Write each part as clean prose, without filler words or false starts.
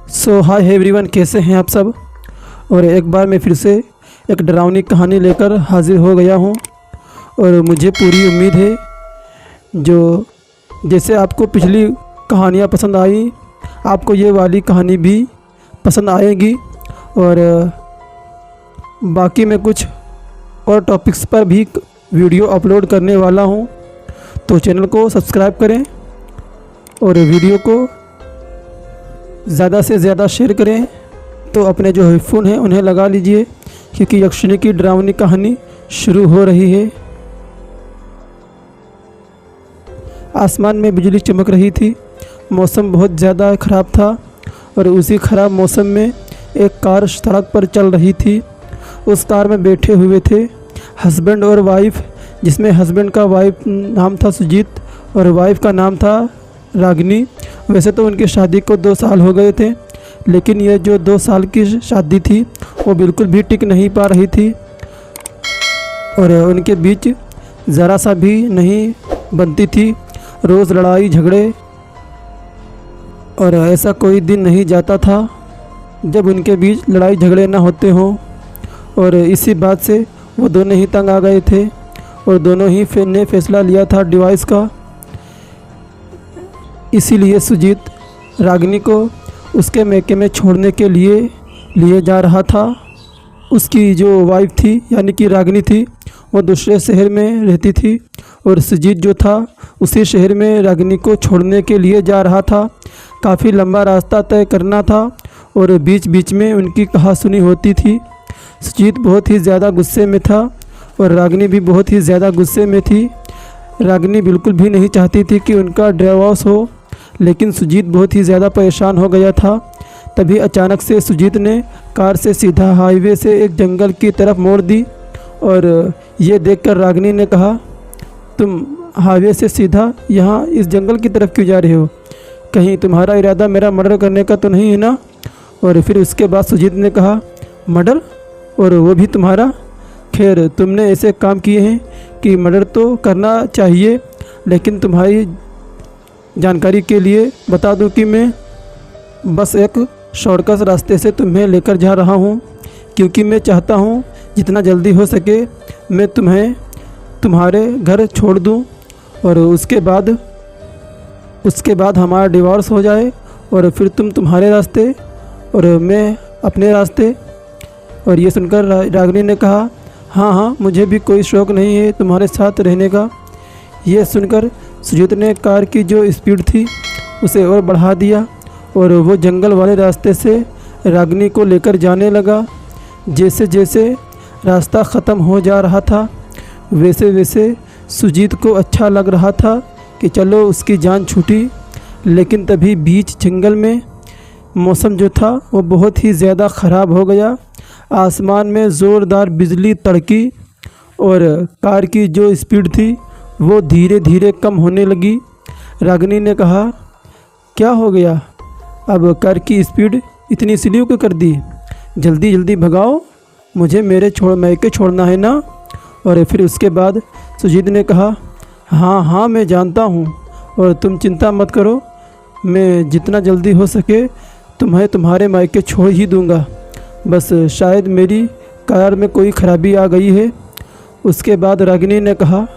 Hi everyone, कैसे हैं आप सब। और एक बार मैं फिर से एक डरावनी कहानी लेकर हाजिर हो गया हूं। और मुझे पूरी उम्मीद है जो जैसे आपको पिछली कहानियां पसंद आई, आपको ये वाली कहानी भी पसंद आएगी। और बाकी मैं कुछ और टॉपिक्स पर भी वीडियो अपलोड करने वाला हूं, तो चैनल को सब्सक्राइब करें और वीडियो को ज़्यादा से ज़्यादा शेयर करें। तो अपने जो हेडफोन हैं उन्हें लगा लीजिए, क्योंकि यक्षिणी की डरावनी कहानी शुरू हो रही है। आसमान में बिजली चमक रही थी। मौसम बहुत ज़्यादा ख़राब था और उसी ख़राब मौसम में एक कार सड़क पर चल रही थी। उस कार में बैठे हुए थे हस्बैंड और वाइफ, जिसमें हस्बैंड का वाइफ नाम था सुजीत और वाइफ का नाम था रागिनी। वैसे तो उनकी शादी को 2 साल हो गए थे, लेकिन ये जो 2 साल की शादी थी वो बिल्कुल भी टिक नहीं पा रही थी और उनके बीच ज़रा सा भी नहीं बनती थी। रोज़ लड़ाई झगड़े, और ऐसा कोई दिन नहीं जाता था जब उनके बीच लड़ाई झगड़े ना होते हों। और इसी बात से वो दोनों ही तंग आ गए थे और दोनों ही ने फैसला लिया था डिवोर्स का। इसीलिए सुजीत रागिनी को उसके मैके में छोड़ने के लिए जा रहा था। उसकी जो वाइफ थी यानी कि रागिनी थी, वो दूसरे शहर में रहती थी और सुजीत जो था उसी शहर में रागिनी को छोड़ने के लिए जा रहा था। काफ़ी लंबा रास्ता तय करना था और बीच बीच में उनकी कहासुनी होती थी। सुजीत बहुत ही ज़्यादा गुस्से में था और रागिनी भी बहुत ही ज़्यादा गुस्से में थी। रागिनी बिल्कुल भी नहीं चाहती थी कि उनका डिवोर्स हो, लेकिन सुजीत बहुत ही ज़्यादा परेशान हो गया था। तभी अचानक से सुजीत ने कार से सीधा हाईवे से एक जंगल की तरफ मोड़ दी और ये देखकर रागिनी ने कहा, तुम हाईवे से सीधा यहाँ इस जंगल की तरफ क्यों जा रहे हो? कहीं तुम्हारा इरादा मेरा मर्डर करने का तो नहीं है ना? और फिर उसके बाद सुजीत ने कहा, मर्डर? और वो भी तुम्हारा? खैर, तुमने ऐसे काम किए हैं कि मर्डर तो करना चाहिए, लेकिन तुम्हारी जानकारी के लिए बता दूं कि मैं बस एक शॉर्टकट रास्ते से तुम्हें लेकर जा रहा हूं, क्योंकि मैं चाहता हूं जितना जल्दी हो सके मैं तुम्हें तुम्हारे घर छोड़ दूं और उसके बाद हमारा डिवोर्स हो जाए और फिर तुम तुम्हारे रास्ते और मैं अपने रास्ते। और ये सुनकर रागिनी ने कहा, हाँ, मुझे भी कोई शौक़ नहीं है तुम्हारे साथ रहने का। ये सुनकर सुजीत ने कार की जो स्पीड थी उसे और बढ़ा दिया और वो जंगल वाले रास्ते से रागिनी को लेकर जाने लगा। जैसे जैसे रास्ता ख़त्म हो जा रहा था वैसे वैसे सुजीत को अच्छा लग रहा था कि चलो उसकी जान छूटी। लेकिन तभी बीच जंगल में मौसम जो था वो बहुत ही ज़्यादा ख़राब हो गया। आसमान में ज़ोरदार बिजली तड़की और कार की जो स्पीड थी वो धीरे धीरे कम होने लगी। रागिनी ने कहा, क्या हो गया? अब कार की स्पीड इतनी स्लो क्यों कर दी? जल्दी जल्दी भगाओ, मुझे मेरे मैके छोड़ना है ना? और फिर उसके बाद सुजीत ने कहा, हाँ, मैं जानता हूँ और तुम चिंता मत करो, मैं जितना जल्दी हो सके तुम्हें तुम्हारे मैके छोड़ ही दूँगा। बस शायद मेरी कार में कोई ख़राबी आ गई है। उसके बाद रागिनी ने कहा,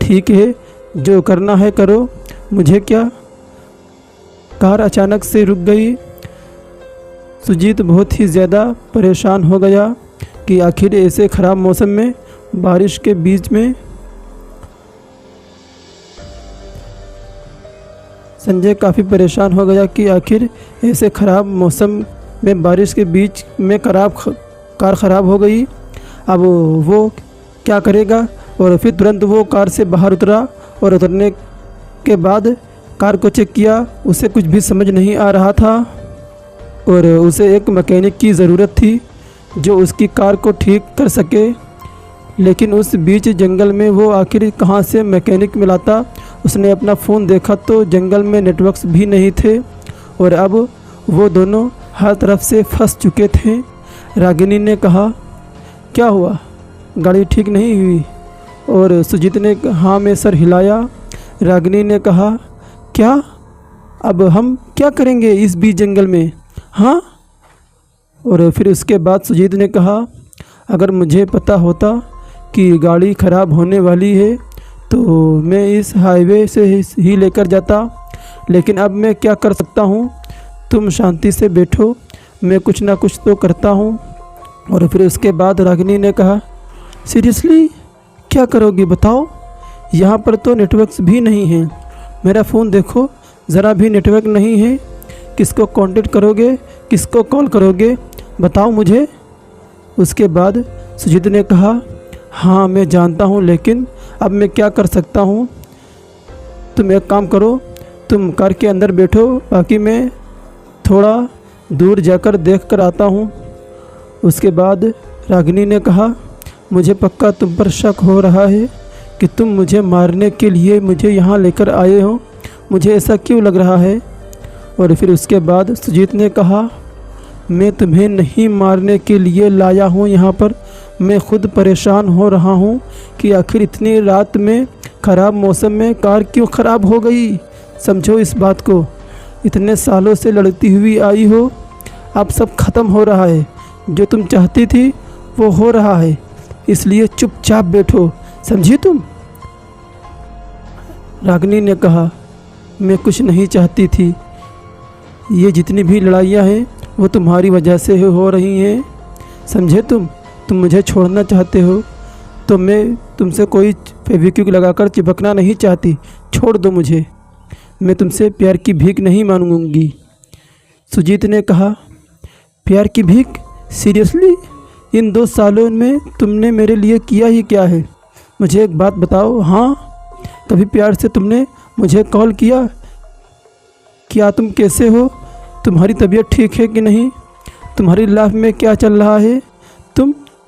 ठीक है, जो करना है करो, मुझे क्या। कार अचानक से रुक गई। सुजीत बहुत ही ज़्यादा परेशान हो गया कि आखिर ऐसे ख़राब मौसम में, बारिश के बीच में। संजय काफ़ी परेशान हो गया कि आखिर ऐसे ख़राब मौसम में बारिश के बीच में कार ख़राब हो गई। अब वो क्या करेगा? और फिर तुरंत वो कार से बाहर उतरा और उतरने के बाद कार को चेक किया। उसे कुछ भी समझ नहीं आ रहा था और उसे एक मैकेनिक की ज़रूरत थी जो उसकी कार को ठीक कर सके। लेकिन उस बीच जंगल में वो आखिर कहाँ से मैकेनिक मिलाता? उसने अपना फ़ोन देखा तो जंगल में नेटवर्क्स भी नहीं थे और अब वो दोनों हर तरफ से फंस चुके थे। रागिनी ने कहा, क्या हुआ? गाड़ी ठीक नहीं हुई? और सुजीत ने हाँ में सर हिलाया। रागिनी ने कहा, क्या? अब हम क्या करेंगे इस बीच जंगल में? हाँ। और फिर उसके बाद सुजीत ने कहा, अगर मुझे पता होता कि गाड़ी ख़राब होने वाली है तो मैं इस हाईवे से ही लेकर जाता, लेकिन अब मैं क्या कर सकता हूँ। तुम शांति से बैठो, मैं कुछ ना कुछ तो करता हूँ। और फिर उसके बाद रागिनी ने कहा, सीरियसली क्या करोगी बताओ? यहाँ पर तो नेटवर्क्स भी नहीं है, मेरा फ़ोन देखो ज़रा भी नेटवर्क नहीं है। किसको कांटेक्ट करोगे, किसको कॉल करोगे, बताओ मुझे। उसके बाद सुजीत ने कहा, हाँ मैं जानता हूँ, लेकिन अब मैं क्या कर सकता हूँ। तुम एक काम करो, तुम कार के अंदर बैठो, बाकी मैं थोड़ा दूर जाकर देख कर आता हूँ। उसके बाद रागिनी ने कहा, मुझे पक्का तुम पर शक हो रहा है कि तुम मुझे मारने के लिए मुझे यहाँ लेकर आए हो। मुझे ऐसा क्यों लग रहा है? और फिर उसके बाद सुजीत ने कहा, मैं तुम्हें नहीं मारने के लिए लाया हूँ यहाँ पर। मैं खुद परेशान हो रहा हूँ कि आखिर इतनी रात में ख़राब मौसम में कार क्यों ख़राब हो गई। समझो इस बात को, इतने सालों से लड़ती हुई आई हो, अब सब ख़त्म हो रहा है। जो तुम चाहती थी वो हो रहा है, इसलिए चुपचाप बैठो, समझी तुम? रागिनी ने कहा, मैं कुछ नहीं चाहती थी। ये जितनी भी लड़ाइयाँ हैं वो तुम्हारी वजह से हो रही हैं, समझे तुम मुझे छोड़ना चाहते हो तो मैं तुमसे कोई फेविक्विक लगाकर चिपकना नहीं चाहती। छोड़ दो मुझे, मैं तुमसे प्यार की भीख नहीं मांगूंगी। सुजीत ने कहा, प्यार की भीख? सीरियसली? इन 2 सालों में तुमने मेरे लिए किया ही क्या है? मुझे एक बात बताओ। हाँ, कभी प्यार से तुमने मुझे कॉल किया? क्या तुम कैसे हो? तुम्हारी तबीयत ठीक है कि नहीं? तुम्हारी लाइफ में क्या चल रहा है?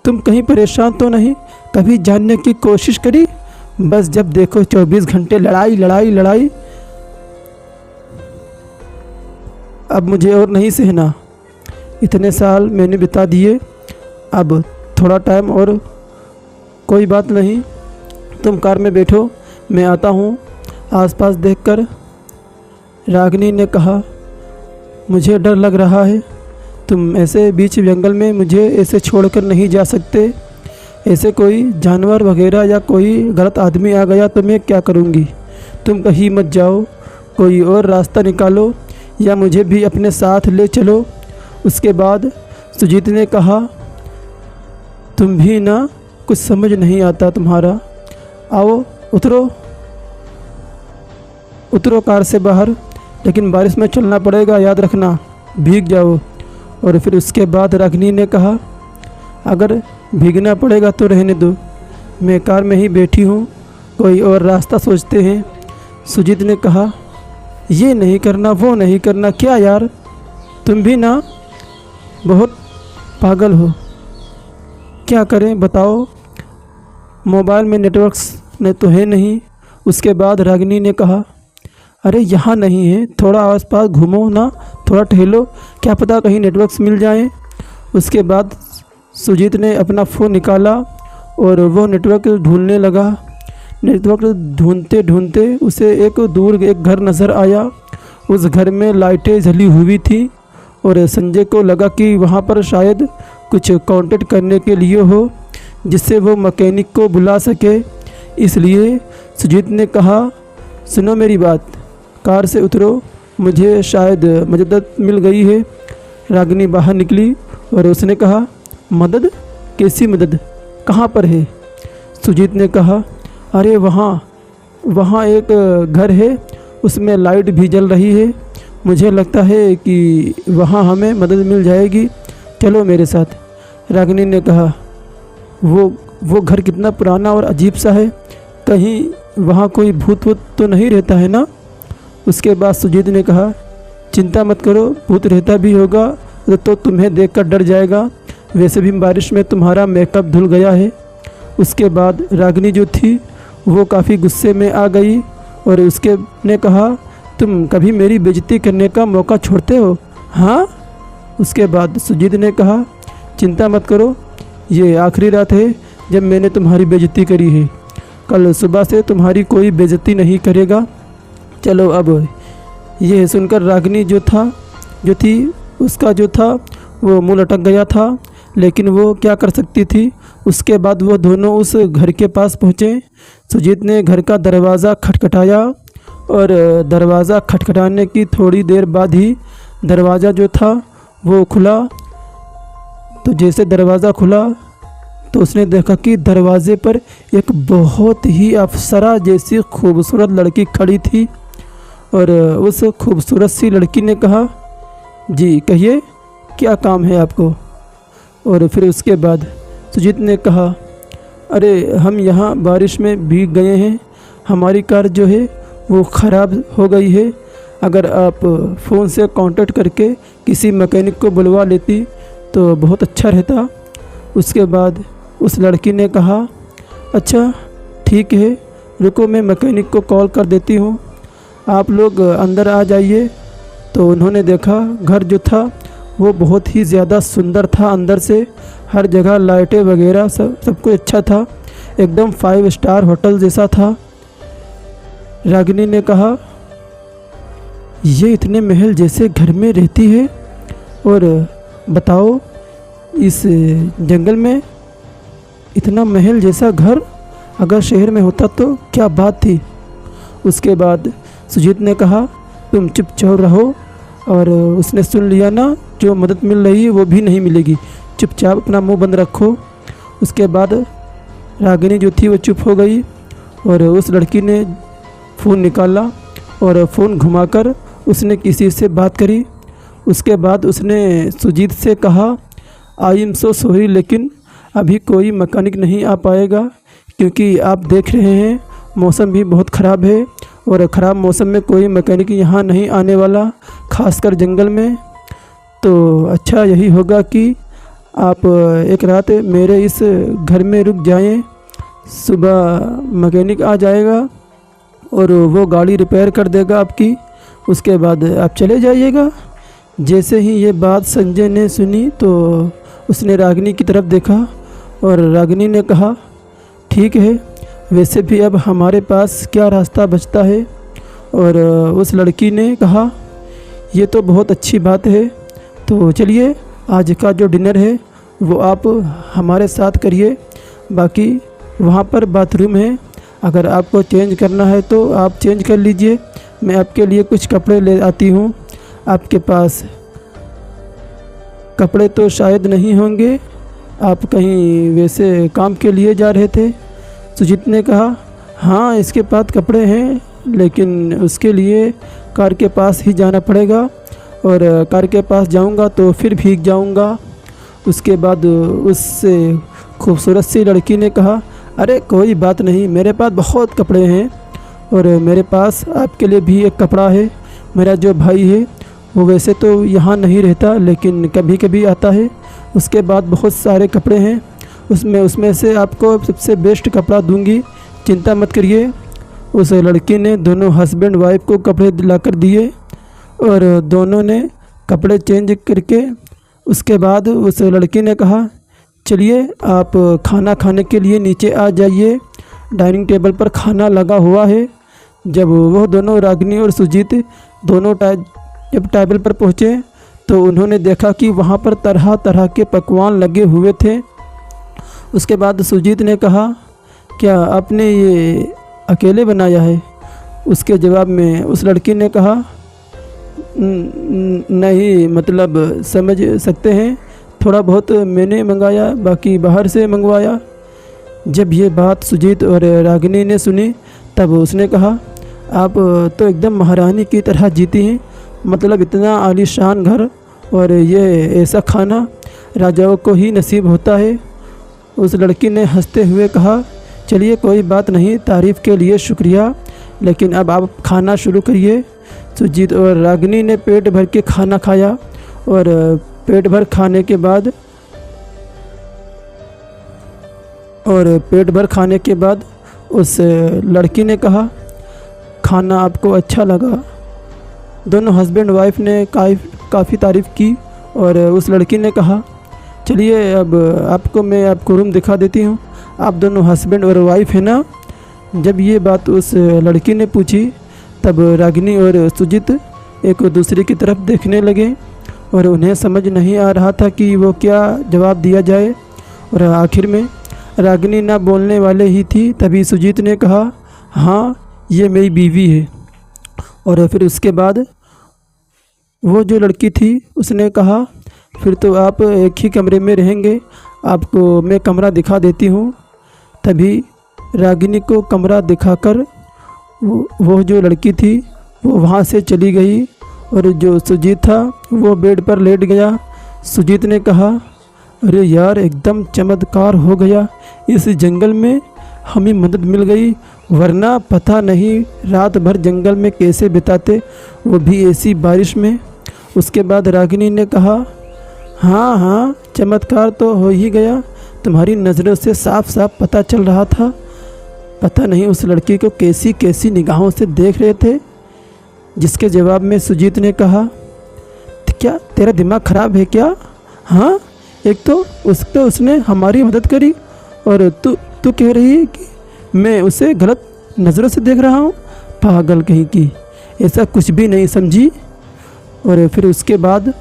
तुम कहीं परेशान तो नहीं? कभी जानने की कोशिश करी? बस जब देखो 24 घंटे लड़ाई लड़ाई लड़ाई। अब मुझे और नहीं सहना। इतने साल मैंने बिता दिए, अब थोड़ा टाइम और। कोई बात नहीं, तुम कार में बैठो, मैं आता हूँ आसपास देखकर। रागिनी ने कहा, मुझे डर लग रहा है। तुम ऐसे बीच जंगल में मुझे ऐसे छोड़कर नहीं जा सकते। ऐसे कोई जानवर वगैरह या कोई गलत आदमी आ गया तो मैं क्या करूँगी? तुम कहीं मत जाओ, कोई और रास्ता निकालो या मुझे भी अपने साथ ले चलो। उसके बाद सुजीत ने कहा, तुम भी ना कुछ समझ नहीं आता तुम्हारा। आओ उतरो कार से बाहर, लेकिन बारिश में चलना पड़ेगा, याद रखना, भीग जाओ। और फिर उसके बाद रागिनी ने कहा, अगर भीगना पड़ेगा तो रहने दो, मैं कार में ही बैठी हूँ, कोई और रास्ता सोचते हैं। सुजीत ने कहा, ये नहीं करना वो नहीं करना, क्या यार तुम भी ना बहुत पागल हो। क्या करें बताओ, मोबाइल में नेटवर्क्स ने तो है नहीं। उसके बाद रागिनी ने कहा, अरे यहाँ नहीं है, थोड़ा आसपास घूमो ना, थोड़ा टहलो, क्या पता कहीं नेटवर्क्स मिल जाएं। उसके बाद सुजीत ने अपना फ़ोन निकाला और वो नेटवर्क ढूंढने लगा। नेटवर्क ढूंढते ढूंढते उसे एक दूर एक घर नज़र आया। उस घर में लाइटें जली हुई थी और संजय को लगा कि वहाँ पर शायद कुछ कांटेक्ट करने के लिए हो, जिससे वो मैकेनिक को बुला सके। इसलिए सुजीत ने कहा, सुनो मेरी बात, कार से उतरो, मुझे शायद मदद मिल गई है। रागिनी बाहर निकली और उसने कहा, मदद? कैसी मदद? कहाँ पर है? सुजीत ने कहा, अरे वहाँ एक घर है, उसमें लाइट भी जल रही है, मुझे लगता है कि वहाँ हमें मदद मिल जाएगी, चलो मेरे साथ। रागिनी ने कहा, वो घर कितना पुराना और अजीब सा है, कहीं वहाँ कोई भूत वूत तो नहीं रहता है ना? उसके बाद सुजीत ने कहा, चिंता मत करो, भूत रहता भी होगा तो तुम्हें देखकर डर जाएगा, वैसे भी बारिश में तुम्हारा मेकअप धुल गया है। उसके बाद रागिनी जो थी वो काफ़ी गुस्से में आ गई और उसके ने कहा, तुम कभी मेरी बेइज्जती करने का मौका छोड़ते हो? हाँ। उसके बाद सुजीत ने कहा, चिंता मत करो, ये आखिरी रात है जब मैंने तुम्हारी बेइज्जती करी है, कल सुबह से तुम्हारी कोई बेइज्जती नहीं करेगा। चलो अब। ये सुनकर रागिनी जो थी उसका जो था वो मुंह लटक गया था, लेकिन वो क्या कर सकती थी। उसके बाद वो दोनों उस घर के पास पहुँचे। सुजीत ने घर का दरवाज़ा खटखटाया और दरवाज़ा खटखटाने की थोड़ी देर बाद ही दरवाज़ा जो था वो खुला। तो जैसे दरवाज़ा खुला तो उसने देखा कि दरवाज़े पर एक बहुत ही अप्सरा जैसी खूबसूरत लड़की खड़ी थी। और उस खूबसूरत सी लड़की ने कहा, जी कहिए क्या काम है आपको। और फिर उसके बाद सुजीत ने कहा, अरे हम यहाँ बारिश में भीग गए हैं, हमारी कार जो है वो ख़राब हो गई है। अगर आप फ़ोन से कांटेक्ट करके किसी मैकेनिक को बुलवा लेती तो बहुत अच्छा रहता। उसके बाद उस लड़की ने कहा, अच्छा ठीक है, रुको मैं मैकेनिक को कॉल कर देती हूँ, आप लोग अंदर आ जाइए। तो उन्होंने देखा घर जो था वो बहुत ही ज़्यादा सुंदर था। अंदर से हर जगह लाइटें वगैरह सब कुछ अच्छा था, एकदम 5 स्टार होटल जैसा था। रागिनी ने कहा, ये इतने महल जैसे घर में रहती है, और बताओ इस जंगल में इतना महल जैसा घर अगर शहर में होता तो क्या बात थी। उसके बाद सुजीत ने कहा, तुम चुपचाप रहो। और उसने सुन लिया ना, जो मदद मिल रही है वो भी नहीं मिलेगी, चुपचाप अपना मुंह बंद रखो। उसके बाद रागिनी जो थी वो चुप हो गई और उस लड़की ने फ़ोन निकाला और फ़ोन घुमाकर उसने किसी से बात करी। उसके बाद उसने सुजीत से कहा, आई एम सो सॉरी, लेकिन अभी कोई मैकेनिक नहीं आ पाएगा, क्योंकि आप देख रहे हैं मौसम भी बहुत ख़राब है और ख़राब मौसम में कोई मैकेनिक यहाँ नहीं आने वाला, ख़ासकर जंगल में। तो अच्छा यही होगा कि आप एक रात मेरे इस घर में रुक जाएं, सुबह मैकेनिक आ जाएगा और वो गाड़ी रिपेयर कर देगा आपकी, उसके बाद आप चले जाइएगा। जैसे ही ये बात संजय ने सुनी तो उसने रागिनी की तरफ देखा और रागिनी ने कहा, ठीक है, वैसे भी अब हमारे पास क्या रास्ता बचता है। और उस लड़की ने कहा, ये तो बहुत अच्छी बात है, तो चलिए आज का जो डिनर है वो आप हमारे साथ करिए, बाकी वहाँ पर बाथरूम है, अगर आपको चेंज करना है तो आप चेंज कर लीजिए, मैं आपके लिए कुछ कपड़े ले आती हूँ। आपके पास कपड़े तो शायद नहीं होंगे, आप कहीं वैसे काम के लिए जा रहे थे। सुजीत ने कहा, हाँ इसके पास कपड़े हैं, लेकिन उसके लिए कार के पास ही जाना पड़ेगा और कार के पास जाऊंगा तो फिर भीग जाऊंगा। उसके बाद उससे खूबसूरत सी लड़की ने कहा, अरे कोई बात नहीं, मेरे पास बहुत कपड़े हैं और मेरे पास आपके लिए भी एक कपड़ा है। मेरा जो भाई है वो वैसे तो यहाँ नहीं रहता, लेकिन कभी कभी आता है, उसके बाद बहुत सारे कपड़े हैं, उसमें से आपको सबसे बेस्ट कपड़ा दूंगी, चिंता मत करिए। उस लड़की ने दोनों हस्बैंड वाइफ को कपड़े दिलाकर दिए और दोनों ने कपड़े चेंज करके उसके बाद उस लड़की ने कहा, चलिए आप खाना खाने के लिए नीचे आ जाइए, डाइनिंग टेबल पर खाना लगा हुआ है। जब वह दोनों रागिनी और सुजीत दोनों जब टेबल पर पहुँचे तो उन्होंने देखा कि वहाँ पर तरह तरह के पकवान लगे हुए थे। उसके बाद सुजीत ने कहा, क्या आपने ये अकेले बनाया है? उसके जवाब में उस लड़की ने कहा, नहीं, मतलब समझ सकते हैं, थोड़ा बहुत मैंने मंगाया, बाकी बाहर से मंगवाया। जब ये बात सुजीत और रागिनी ने सुनी तब उसने कहा, आप तो एकदम महारानी की तरह जीती हैं, मतलब इतना आलीशान घर और ये ऐसा खाना राजाओं को ही नसीब होता है। उस लड़की ने हंसते हुए कहा, चलिए कोई बात नहीं, तारीफ़ के लिए शुक्रिया, लेकिन अब आप खाना शुरू करिए। सुजीत और रागिनी ने पेट भर के खाना खाया और पेट भर खाने के बाद उस लड़की ने कहा, खाना आपको अच्छा लगा? दोनों हस्बैंड वाइफ ने काफ़ी तारीफ़ की और उस लड़की ने कहा, चलिए अब आपको रूम दिखा देती हूँ, आप दोनों हस्बैंड और वाइफ है ना? जब ये बात उस लड़की ने पूछी तब रागिनी और सुजीत एक दूसरे की तरफ देखने लगे और उन्हें समझ नहीं आ रहा था कि वो क्या जवाब दिया जाए। और आखिर में रागिनी ना बोलने वाले ही थी। तभी सुजीत ने कहा, हाँ ये मेरी बीवी है। और फिर उसके बाद वो जो लड़की थी उसने कहा, फिर तो आप एक ही कमरे में रहेंगे, आपको मैं कमरा दिखा देती हूँ। तभी रागिनी को कमरा दिखाकर वो जो लड़की थी वो वहाँ से चली गई। और जो सुजीत था वो बेड पर लेट गया। सुजीत ने कहा, अरे यार एकदम चमत्कार हो गया, इस जंगल में हमें मदद मिल गई, वरना पता नहीं रात भर जंगल में कैसे बिताते, वो भी ऐसी बारिश में। उसके बाद रागिनी ने कहा, हाँ हाँ चमत्कार तो हो ही गया, तुम्हारी नज़रों से साफ साफ पता चल रहा था। पता नहीं उस लड़की को कैसी कैसी निगाहों से देख रहे थे। जिसके जवाब में सुजीत ने कहा, क्या तेरा दिमाग ख़राब है क्या? हाँ, एक तो उसने हमारी मदद करी और तू कह रही है कि मैं उसे गलत नज़रों से देख रहा हूँ। पागल कहीं की, ऐसा कुछ भी नहीं समझी। और फिर उसके बाद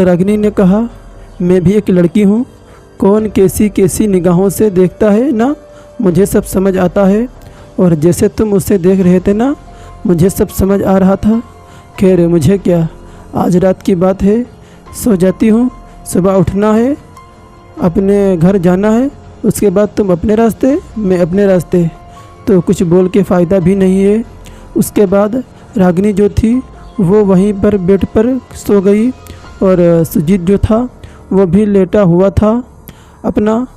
रागिनी ने कहा, मैं भी एक लड़की हूँ, कौन कैसी कैसी निगाहों से देखता है ना, मुझे सब समझ आता है। और जैसे तुम उसे देख रहे थे ना, मुझे सब समझ आ रहा था। खैर मुझे क्या, आज रात की बात है, सो जाती हूँ, सुबह उठना है, अपने घर जाना है, उसके बाद तुम अपने रास्ते मैं अपने रास्ते, तो कुछ बोल के फ़ायदा भी नहीं है। उसके बाद रागिनी जो थी वो वहीं पर बेड पर सो गई। और सुजीत जो था वो भी लेटा हुआ था। अपना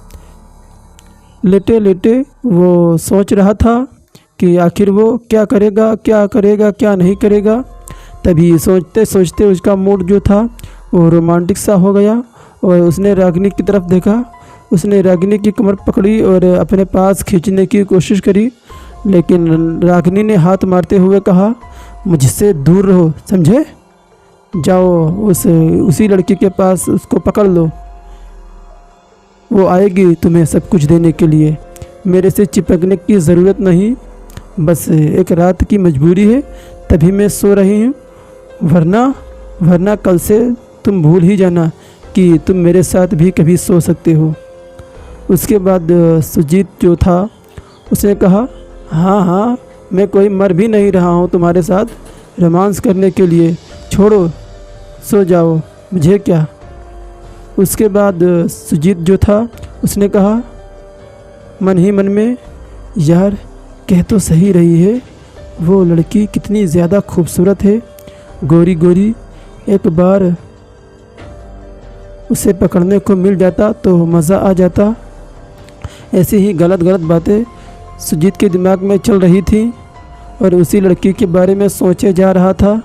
लेटे लेटे वो सोच रहा था कि आखिर वो क्या करेगा क्या नहीं करेगा। तभी सोचते सोचते उसका मूड जो था वो रोमांटिक सा हो गया और उसने रागिनी की तरफ देखा। उसने रागिनी की कमर पकड़ी और अपने पास खींचने की कोशिश करी, लेकिन रागिनी ने हाथ मारते हुए कहा, मुझसे दूर रहो, समझे? जाओ उसी लड़की के पास उसको पकड़ लो, वो आएगी तुम्हें सब कुछ देने के लिए। मेरे से चिपकने की ज़रूरत नहीं, बस एक रात की मजबूरी है, तभी मैं सो रही हूँ, वरना कल से तुम भूल ही जाना कि तुम मेरे साथ भी कभी सो सकते हो। उसके बाद सुजीत जो था उसने कहा, हाँ मैं कोई मर भी नहीं रहा हूँ तुम्हारे साथ रोमांस करने के लिए, छोड़ो सो जाओ, मुझे क्या। उसके बाद सुजीत जो था उसने कहा मन ही मन में, यार कह तो सही रही है, वो लड़की कितनी ज़्यादा खूबसूरत है, गोरी गोरी, एक बार उसे पकड़ने को मिल जाता तो मज़ा आ जाता। ऐसी ही गलत बातें सुजीत के दिमाग में चल रही थी और उसी लड़की के बारे में सोचे जा रहा था।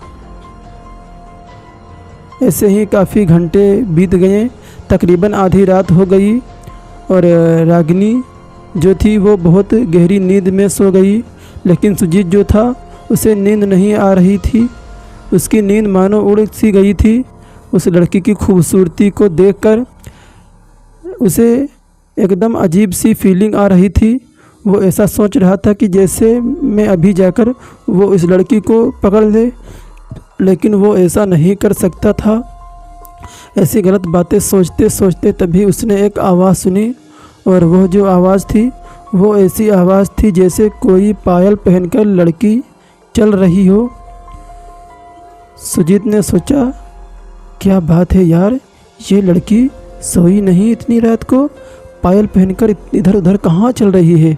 ऐसे ही काफ़ी घंटे बीत गए, तकरीबन आधी रात हो गई और रागिनी जो थी वो बहुत गहरी नींद में सो गई। लेकिन सुजीत जो था उसे नींद नहीं आ रही थी, उसकी नींद मानो उड़ सी गई थी। उस लड़की की खूबसूरती को देखकर उसे एकदम अजीब सी फीलिंग आ रही थी। वो ऐसा सोच रहा था कि जैसे मैं अभी जाकर वो इस लड़की को पकड़ ले, लेकिन वो ऐसा नहीं कर सकता था। ऐसी गलत बातें सोचते सोचते तभी उसने एक आवाज़ सुनी और वह जो आवाज़ थी वो ऐसी आवाज़ थी जैसे कोई पायल पहनकर लड़की चल रही हो। सुजीत ने सोचा, क्या बात है यार, ये लड़की सोई नहीं इतनी रात को, पायल पहनकर इधर उधर कहाँ चल रही है।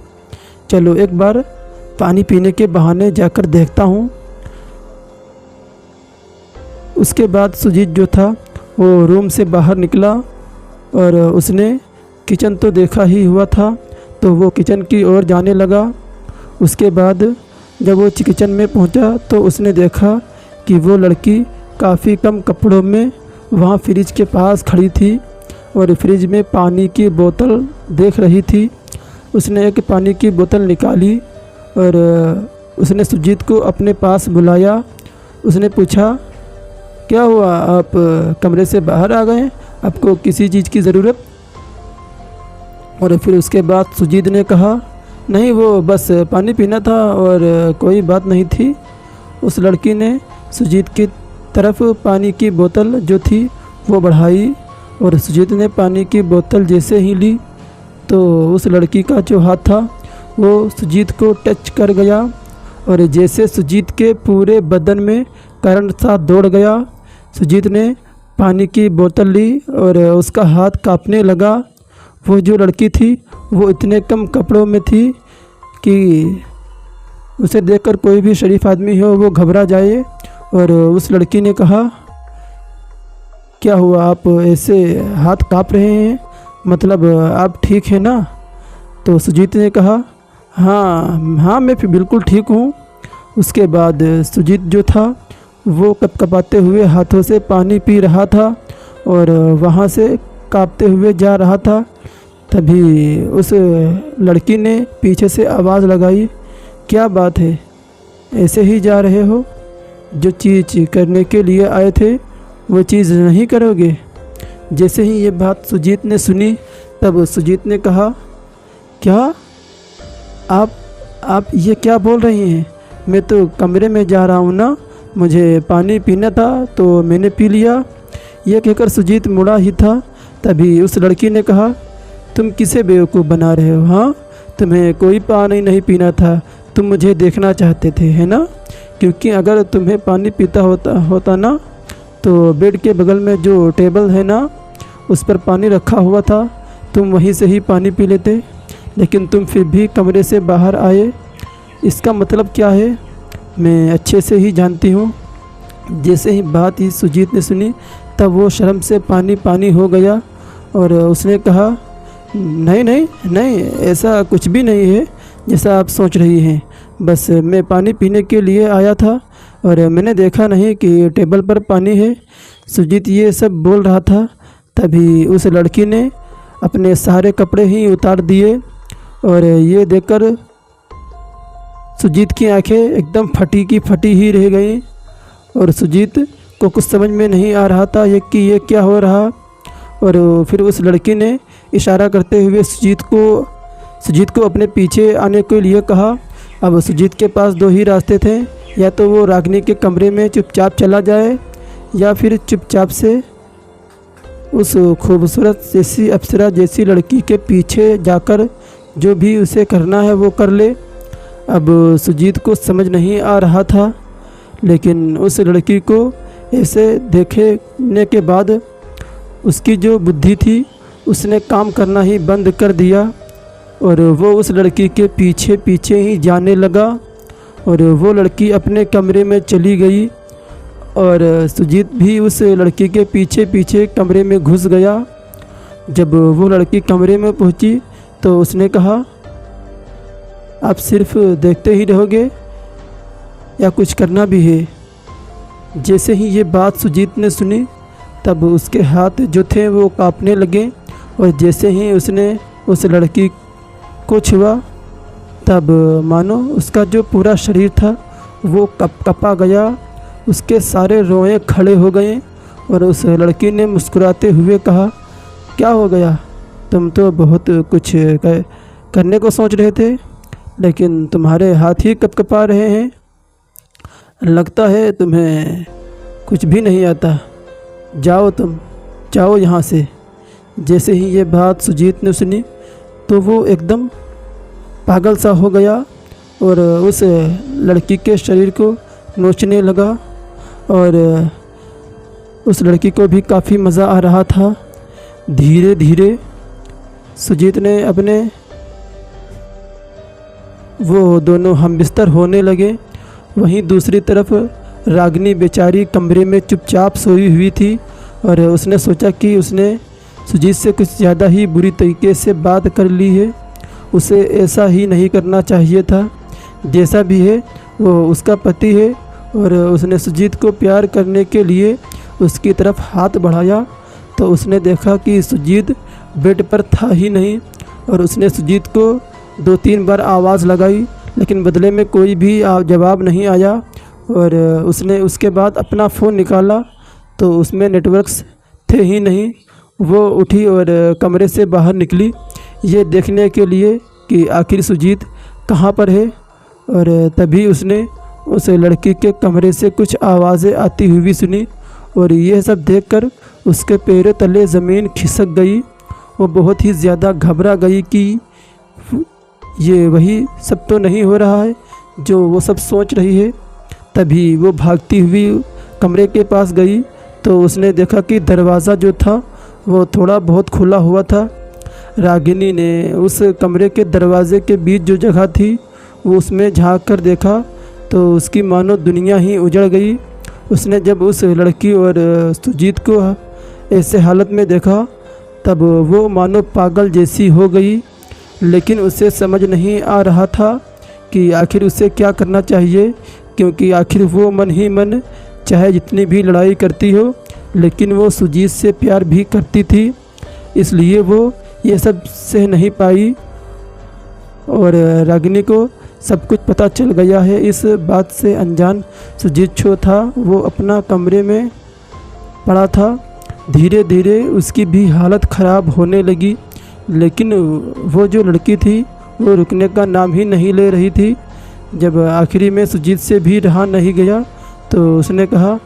चलो एक बार पानी पीने के बहाने जाकर देखता हूँ। उसके बाद सुजीत जो था वो रूम से बाहर निकला और उसने किचन तो देखा ही हुआ था, तो वो किचन की ओर जाने लगा। उसके बाद जब वो किचन में पहुंचा तो उसने देखा कि वो लड़की काफ़ी कम कपड़ों में वहाँ फ्रिज के पास खड़ी थी और फ्रिज में पानी की बोतल देख रही थी। उसने एक पानी की बोतल निकाली और उसने सुजीत को अपने पास बुलाया। उसने पूछा, क्या हुआ, आप कमरे से बाहर आ गए, आपको किसी चीज़ की ज़रूरत? और फिर उसके बाद सुजीत ने कहा, नहीं वो बस पानी पीना था और कोई बात नहीं थी। उस लड़की ने सुजीत की तरफ पानी की बोतल जो थी वो बढ़ाई और सुजीत ने पानी की बोतल जैसे ही ली तो उस लड़की का जो हाथ था वो सुजीत को टच कर गया और जैसे सुजीत के पूरे बदन में करंट सा दौड़ गया। सुजीत ने पानी की बोतल ली और उसका हाथ कांपने लगा। वो जो लड़की थी वो इतने कम कपड़ों में थी कि उसे देखकर कोई भी शरीफ आदमी हो वो घबरा जाए। और उस लड़की ने कहा, क्या हुआ, आप ऐसे हाथ काँप रहे हैं, मतलब आप ठीक हैं ना? तो सुजीत ने कहा, हाँ मैं बिल्कुल ठीक हूँ। उसके बाद सुजीत जो था वो कपकपाते हुए हाथों से पानी पी रहा था और वहाँ से काँपते हुए जा रहा था। तभी उस लड़की ने पीछे से आवाज़ लगाई, क्या बात है, ऐसे ही जा रहे हो? जो चीज़ करने के लिए आए थे वो चीज़ नहीं करोगे? जैसे ही ये बात सुजीत ने सुनी तब सुजीत ने कहा, क्या आप ये क्या बोल रही हैं? मैं तो कमरे में जा रहा हूँ ना, मुझे पानी पीना था तो मैंने पी लिया। ये कहकर सुजीत मुड़ा ही था तभी उस लड़की ने कहा, तुम किसे बेवकूफ़ बना रहे हो? हाँ, तुम्हें कोई पानी नहीं पीना था, तुम मुझे देखना चाहते थे, है ना? क्योंकि अगर तुम्हें पानी पीता होता ना तो बेड के बगल में जो टेबल है ना उस पर पानी रखा हुआ था, तुम वहीं से ही पानी पी लेते। लेकिन तुम फिर भी कमरे से बाहर आए, इसका मतलब क्या है मैं अच्छे से ही जानती हूँ। जैसे ही बात ही सुजीत ने सुनी तब वो शर्म से पानी हो गया और उसने कहा, नहीं, ऐसा कुछ भी नहीं है जैसा आप सोच रही हैं। बस मैं पानी पीने के लिए आया था और मैंने देखा नहीं कि टेबल पर पानी है। सुजीत ये सब बोल रहा था तभी उस लड़की ने अपने सारे कपड़े ही उतार दिए और ये देखकर सुजीत की आंखें एकदम फटी की फटी ही रह गईं और सुजीत को कुछ समझ में नहीं आ रहा था कि ये क्या हो रहा। और फिर उस लड़की ने इशारा करते हुए सुजीत को अपने पीछे आने के लिए कहा। अब सुजीत के पास दो ही रास्ते थे, या तो वो रागिनी के कमरे में चुपचाप चला जाए या फिर चुपचाप से उस खूबसूरत जैसी अप्सरा जैसी लड़की के पीछे जाकर जो भी उसे करना है वो कर ले। अब सुजीत को समझ नहीं आ रहा था, लेकिन उस लड़की को ऐसे देखने के बाद उसकी जो बुद्धि थी उसने काम करना ही बंद कर दिया और वो उस लड़की के पीछे पीछे ही जाने लगा और वो लड़की अपने कमरे में चली गई और सुजीत भी उस लड़की के पीछे पीछे कमरे में घुस गया। जब वो लड़की कमरे में पहुंची तो उसने कहा, आप सिर्फ देखते ही रहोगे या कुछ करना भी है? जैसे ही ये बात सुजीत ने सुनी तब उसके हाथ जो थे वो कांपने लगे और जैसे ही उसने उस लड़की को छुआ तब मानो उसका जो पूरा शरीर था वो कपा गया, उसके सारे रोए खड़े हो गए और उस लड़की ने मुस्कुराते हुए कहा, क्या हो गया, तुम तो बहुत कुछ करने को सोच रहे थे लेकिन तुम्हारे हाथ ही कपकपा रहे हैं, लगता है तुम्हें कुछ भी नहीं आता, जाओ यहाँ से। जैसे ही ये बात सुजीत ने सुनी तो वो एकदम पागल सा हो गया और उस लड़की के शरीर को नोचने लगा और उस लड़की को भी काफ़ी मज़ा आ रहा था। धीरे धीरे सुजीत ने अपने वो दोनों हमबिस्तर होने लगे। वहीं दूसरी तरफ रागिनी बेचारी कमरे में चुपचाप सोई हुई थी और उसने सोचा कि उसने सुजीत से कुछ ज़्यादा ही बुरी तरीके से बात कर ली है। उसे ऐसा ही नहीं करना चाहिए था। जैसा भी है वो उसका पति है और उसने सुजीत को प्यार करने के लिए उसकी तरफ हाथ बढ़ाया तो उसने देखा कि सुजीत बेड पर था ही नहीं और उसने सुजीत को 2-3 बार आवाज़ लगाई लेकिन बदले में कोई भी जवाब नहीं आया। और उसने उसके बाद अपना फ़ोन निकाला तो उसमें नेटवर्क्स थे ही नहीं। वो उठी और कमरे से बाहर निकली ये देखने के लिए कि आखिर सुजीत कहाँ पर है। और तभी उसने उस लड़की के कमरे से कुछ आवाज़ें आती हुई सुनी और यह सब देखकर उसके पैरों तले ज़मीन खिसक गई। वो बहुत ही ज़्यादा घबरा गई कि ये वही सब तो नहीं हो रहा है जो वो सब सोच रही है। तभी वो भागती हुई कमरे के पास गई तो उसने देखा कि दरवाज़ा जो था वो थोड़ा बहुत खुला हुआ था। रागिनी ने उस कमरे के दरवाज़े के बीच जो जगह थी वो उसमें झांक कर देखा तो उसकी मानो दुनिया ही उजड़ गई। उसने जब उस लड़की और सुजीत को ऐसे हालत में देखा तब वो मानो पागल जैसी हो गई, लेकिन उसे समझ नहीं आ रहा था कि आखिर उसे क्या करना चाहिए, क्योंकि आखिर वो मन ही मन चाहे जितनी भी लड़ाई करती हो लेकिन वो सुजीत से प्यार भी करती थी। इसलिए वो ये सब सह नहीं पाई और रागिनी को सब कुछ पता चल गया है। इस बात से अनजान सुजीत जो था वो अपना कमरे में पड़ा था। धीरे धीरे उसकी भी हालत ख़राब होने लगी, लेकिन वो जो लड़की थी वो रुकने का नाम ही नहीं ले रही थी। जब आखिरी में सुजीत से भी रहा नहीं गया तो उसने कहा,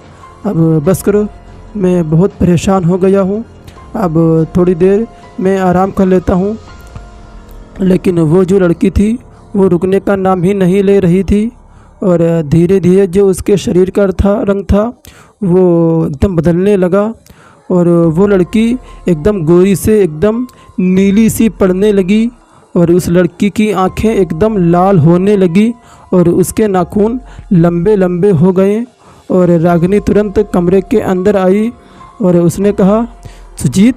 अब बस करो, मैं बहुत परेशान हो गया हूँ, अब थोड़ी देर मैं आराम कर लेता हूँ। लेकिन वो जो लड़की थी वो रुकने का नाम ही नहीं ले रही थी और धीरे धीरे जो उसके शरीर का रंग था वो एकदम बदलने लगा और वो लड़की एकदम गोरी से एकदम नीली सी पड़ने लगी और उस लड़की की आंखें एकदम लाल होने लगी और उसके नाखून लंबे लंबे हो गए। और रागिनी तुरंत कमरे के अंदर आई और उसने कहा, सुजीत,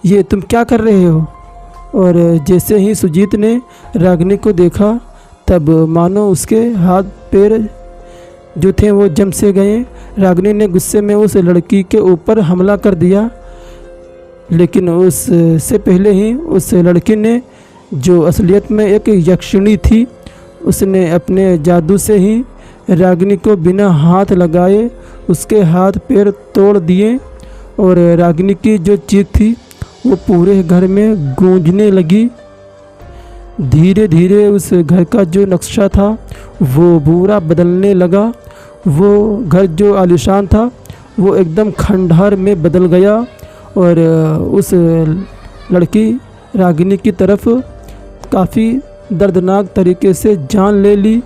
ये तुम क्या कर रहे हो? और जैसे ही सुजीत ने रागिनी को देखा तब मानो उसके हाथ पैर जो थे वो जम से गए। रागिनी ने गुस्से में उस लड़की के ऊपर हमला कर दिया, लेकिन उससे पहले ही उस लड़की ने, जो असलियत में एक यक्षिणी थी, उसने अपने जादू से ही रागिनी को बिना हाथ लगाए उसके हाथ पैर तोड़ दिए और रागिनी की जो चीख थी वो पूरे घर में गूंजने लगी। धीरे धीरे उस घर का जो नक्शा था वो पूरा बदलने लगा। वो घर जो आलीशान था वो एकदम खंडहर में बदल गया और उस लड़की रागिनी की तरफ काफ़ी दर्दनाक तरीके से जान ले ली।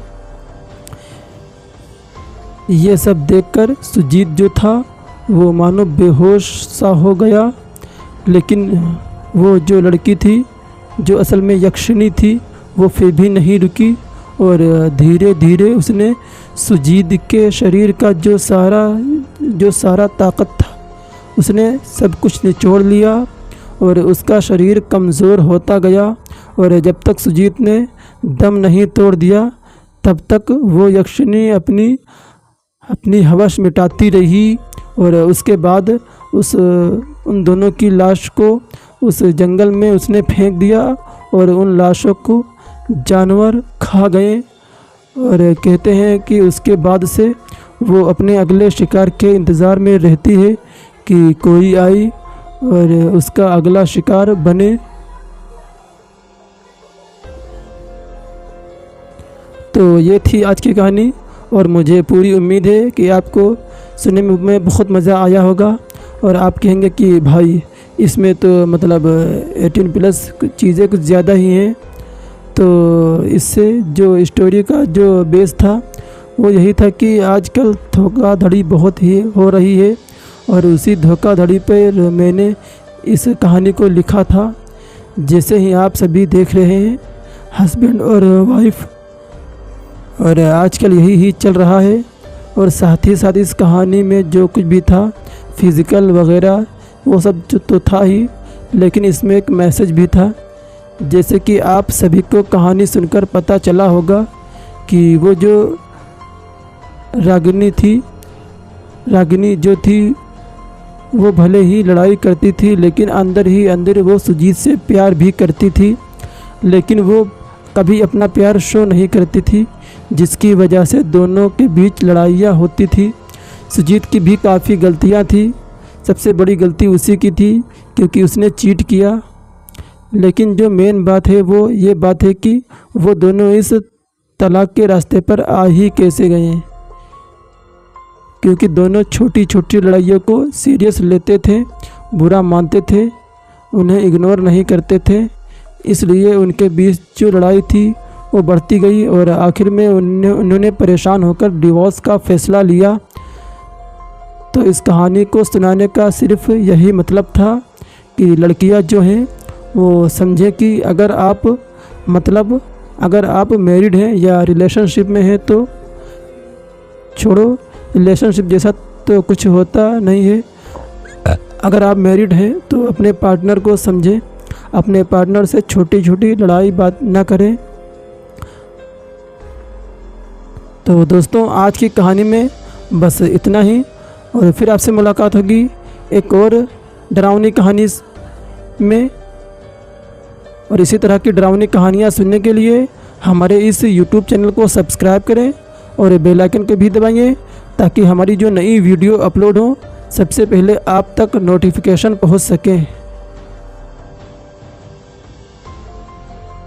ये सब देखकर सुजीत जो था वो मानो बेहोश सा हो गया, लेकिन वो जो लड़की थी जो असल में यक्षिणी थी वो फिर भी नहीं रुकी और धीरे धीरे उसने सुजीत के शरीर का जो सारा ताकत था उसने सब कुछ निचोड़ लिया और उसका शरीर कमज़ोर होता गया। और जब तक सुजीत ने दम नहीं तोड़ दिया तब तक वो यक्षिणी अपनी हवस मिटाती रही और उसके बाद उन दोनों की लाश को उस जंगल में उसने फेंक दिया और उन लाशों को जानवर खा गए। और कहते हैं कि उसके बाद से वो अपने अगले शिकार के इंतज़ार में रहती है कि कोई आई और उसका अगला शिकार बने। तो ये थी आज की कहानी और मुझे पूरी उम्मीद है कि आपको सुनने में बहुत मज़ा आया होगा और आप कहेंगे कि भाई इसमें तो मतलब 18+ चीज़ें कुछ ज़्यादा ही हैं। तो इससे जो स्टोरी का जो बेस था वो यही था कि आजकल धोखाधड़ी बहुत ही हो रही है और उसी धोखाधड़ी पर मैंने इस कहानी को लिखा था। जैसे ही आप सभी देख रहे हैं, हस्बैंड और वाइफ, और आजकल यही ही चल रहा है। और साथ ही साथ इस कहानी में जो कुछ भी था फिज़िकल वगैरह वो सब जो तो था ही, लेकिन इसमें एक मैसेज भी था। जैसे कि आप सभी को कहानी सुनकर पता चला होगा कि वो जो रागिनी जो थी वो भले ही लड़ाई करती थी लेकिन अंदर ही अंदर वो सुजीत से प्यार भी करती थी, लेकिन वो कभी अपना प्यार शो नहीं करती थी, जिसकी वजह से दोनों के बीच लड़ाइयाँ होती थी। सुजीत की भी काफ़ी गलतियाँ थी, सबसे बड़ी गलती उसी की थी क्योंकि उसने चीट किया। लेकिन जो मेन बात है वो ये बात है कि वो दोनों इस तलाक के रास्ते पर आ ही कैसे गए, क्योंकि दोनों छोटी छोटी लड़ाइयों को सीरियस लेते थे, बुरा मानते थे, उन्हें इग्नोर नहीं करते थे। इसलिए उनके बीच जो लड़ाई थी वो बढ़ती गई और आखिर में उन्होंने परेशान होकर डिवोर्स का फ़ैसला लिया। तो इस कहानी को सुनाने का सिर्फ यही मतलब था कि लड़कियां जो हैं वो समझें कि अगर आप मैरिड हैं या रिलेशनशिप में हैं तो छोड़ो, रिलेशनशिप जैसा तो कुछ होता नहीं है। अगर आप मैरिड हैं तो अपने पार्टनर को समझें, अपने पार्टनर से छोटी छोटी लड़ाई बात ना करें। तो दोस्तों, आज की कहानी में बस इतना ही, और फिर आपसे मुलाकात होगी एक और डरावनी कहानी में। और इसी तरह की डरावनी कहानियाँ सुनने के लिए हमारे इस YouTube चैनल को सब्सक्राइब करें और बेल आइकन को भी दबाइए, ताकि हमारी जो नई वीडियो अपलोड हो सबसे पहले आप तक नोटिफिकेशन पहुंच सके।